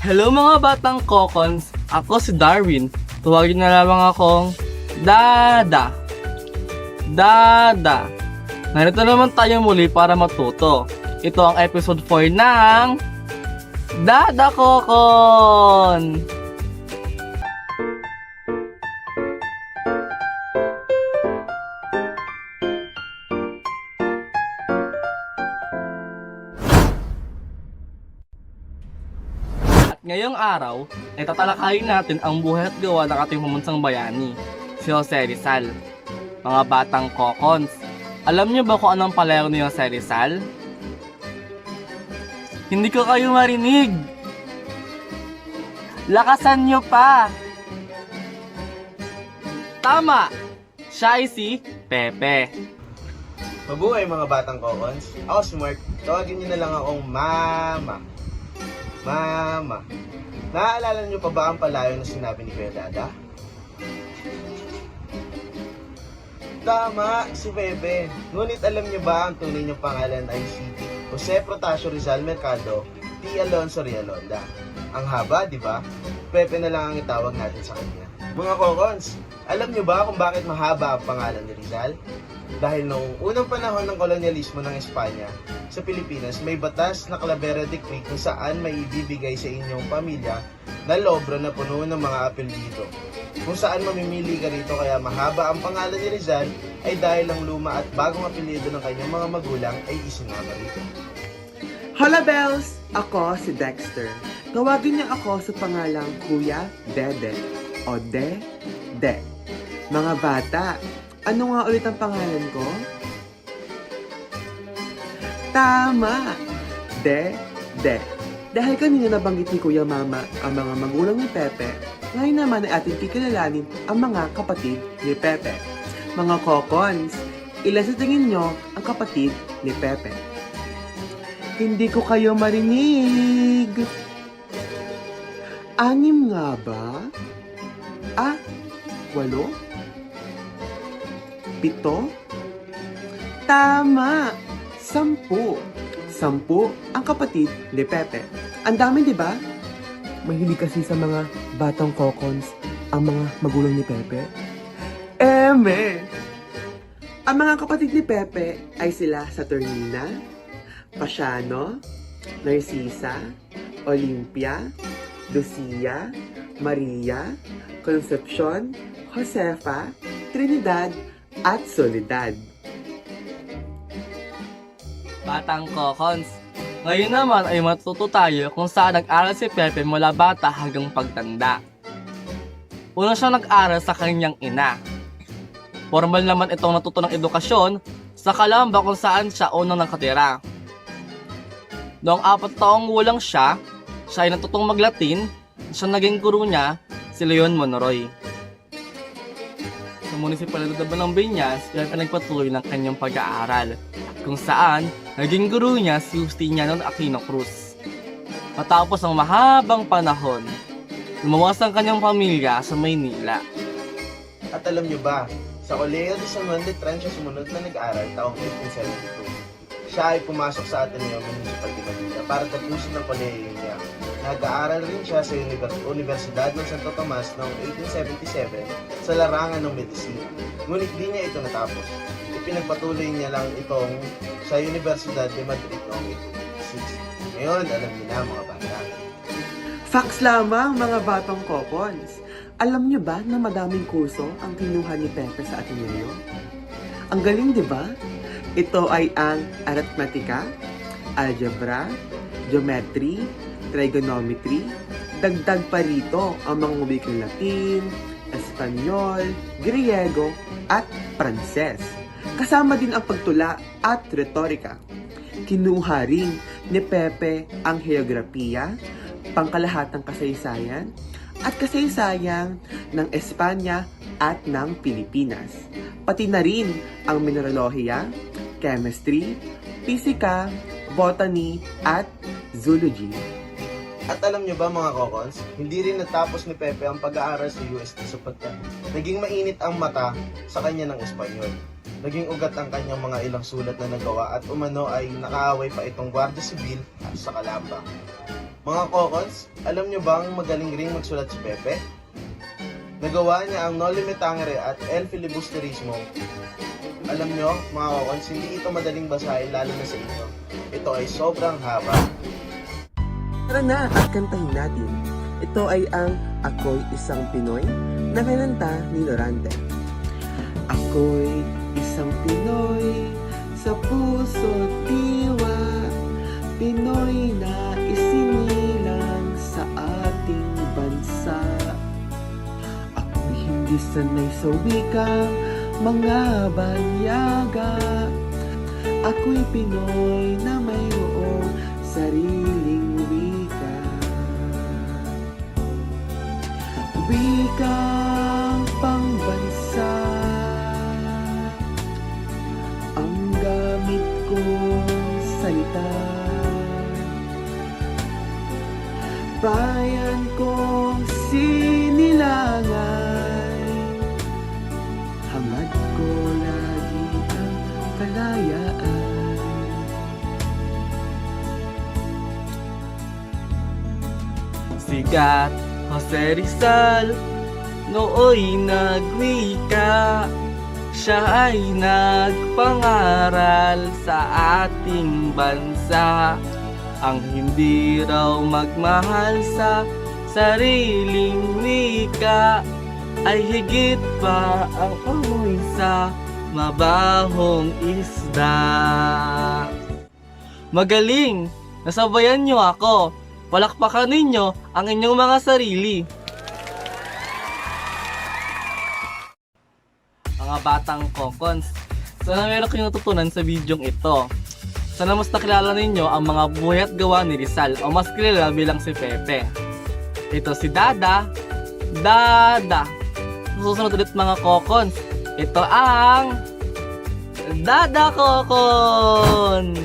Hello mga batang kokons, ako si Darwin. Tuwagin na lamang akong Dada. Dada. Narito naman tayo muli para matuto. Ito ang episode 4 ng Dada Kokon. Ngayong araw, ay tatalakayin natin ang buhay at gawa ng ating pambansang bayani, si Jose Rizal. Mga batang kokons, alam niyo ba kung anong palaro ni Jose Rizal? Hindi ko kayo marinig! Lakasan niyo pa! Tama! Siya ay si Pepe. Mabuhay mga batang kokons. Ako si Mark. Tawagin niyo na lang akong Mama. Mama. Naaalala niyo pa ba ang palayo na sinabi ni Kuya Dada? Tama, si Bebe. Ngunit alam niyo ba ang tunay niyang pangalan ay si Jose Protasio Rizal Mercado T. Alonso Rialonda. Ang haba, di ba? Pepe na lang ang itawag natin sa kanya. Mga kokons, alam niyo ba kung bakit mahaba ang pangalan ni Rizal? Dahil noong unang panahon ng kolonyalismo ng Espanya sa Pilipinas, may batas na Clavera Decree kung saan may ibibigay sa inyong pamilya na lobro na puno ng mga apelyido. Kung saan mamimili ka rito kaya mahaba ang pangalan ni Rizal ay dahil ang luma at bagong apelyido ng kanyang mga magulang ay isinama rito. Hola Bells! Ako si Dexter. Tawagin niyo ako sa pangalang Kuya Dede o De. Mga bata, ano nga ulit ang pangalan ko? Tama! De. Dahil kanina nabanggit ni Kuya Mama ang mga magulang ni Pepe, ngayon naman ay ating kikilalanin ang mga kapatid ni Pepe. Mga kokons, ilan sa tingin nyo ang kapatid ni Pepe? Hindi ko kayo marinig. 6 nga ba? 8? 7? Tama! 10 ang kapatid ni Pepe. Ang dami, di ba? Mahilig kasi sa mga batang kokons ang mga magulang ni Pepe. Eme! Ang mga kapatid ni Pepe ay sila Saturnina, Pasiano, Narcisa, Olympia, Lucia, Maria, Concepcion, Josefa, Trinidad, at Soledad. Batang kokons, ngayon naman ay matuto tayo kung saan nag-aral si Pepe mula bata hanggang pagtanda. Una siya nag-aral sa kanyang ina. Formal naman itong natuto ng edukasyon sa Calamba kung saan siya unang nakatira. Noong 4 taong gulang siya ay natutong mag-Latin, siya naging guro niya, si Leon Monroy. Sa munisipalidad ng Balangbeñas, yan ang nagpatuloy ng kanyang pag-aaral, kung saan naging guro niya si Justiniano Aquino Cruz. Matapos ang mahabang panahon, lumawas ang kanyang pamilya sa Maynila. At alam niyo ba, sa Colegio de San Juan de Tran siya sumunod na nag-aral taong 1872. Siya ay pumasok sa Ateneo Municipal de Manila para tapusin ang kolehiyo niya. Nag-aaral rin siya sa Universidad ng Santo Tomas noong 1877 sa larangan ng medisina. Ngunit di niya ito natapos. Ipinagpatuloy niya lang itong sa Universidad de Madrid noong 1886. Ngayon, alam niyo na mga bata. Facts lamang mga batang kokons. Alam niyo ba na madaming kurso ang kinuha ni Pepe sa Ateneo? Ang galing, di ba? Ito ay ang arithmetica, algebra, geometry, trigonometry, dagdag pa rito ang mga wikang Latin, Espanyol, Griego, at Pranses. Kasama din ang pagtula at retorika. Kinuha rin ni Pepe ang heograpiya, pangkalahatang kasaysayan, at kasaysayan ng Espanya at ng Pilipinas. Pati na rin ang mineralohiya, chemistry, pisika, botany, at zoology. At alam niyo ba mga kokons, hindi rin natapos ni Pepe ang pag-aaral sa UST sapagkat naging mainit ang mata sa kanya ng Espanyol. Naging ugat ang kanyang mga ilang sulat na nagawa at umano ay nakaaway pa itong Guardia Civil sa Calamba. Mga kokons, alam nyo bang magaling ring magsulat si Pepe? Nagawa niya ang Noli Me Tangere at El Filibusterismo. Alam nyo, mga kokons, hindi ito madaling basahin lalo na sa inyo. Ito ay sobrang haba. Tara na at kantahin natin. Ito ay ang Ako'y Isang Pinoy na kinanta ni Lorante. Ako'y isang Pinoy sa puso't diwa, Pinoy na isinilang sa ating bansa. Ako'y hindi sanay sa wikang mga banyaga, ako'y Pinoy na mayroong sariling wika. Wikang pangbansa ang gamit kong salita. Bayan kong sinilangan, hangad ko lagi ang kalayaan. Sikat Jose Rizal, nooy nagwika. Siya ay nagpangaral sa ating bansa. Ang hindi raw magmahal sa sariling wika ay higit pa ang amoy sa mabahong isda. Magaling! Nasabayan niyo ako. Palakpakan ninyo ang inyong mga sarili. Mga batang kokons, sana meron kayong natutunan sa bidyong ito. Sana mas nakilala ninyo ang mga buhay at gawa ni Rizal o mas kilala bilang si Pepe. Ito si Dada. Dada. Susunod ulit mga kokons. Ito ang Dada Kokon.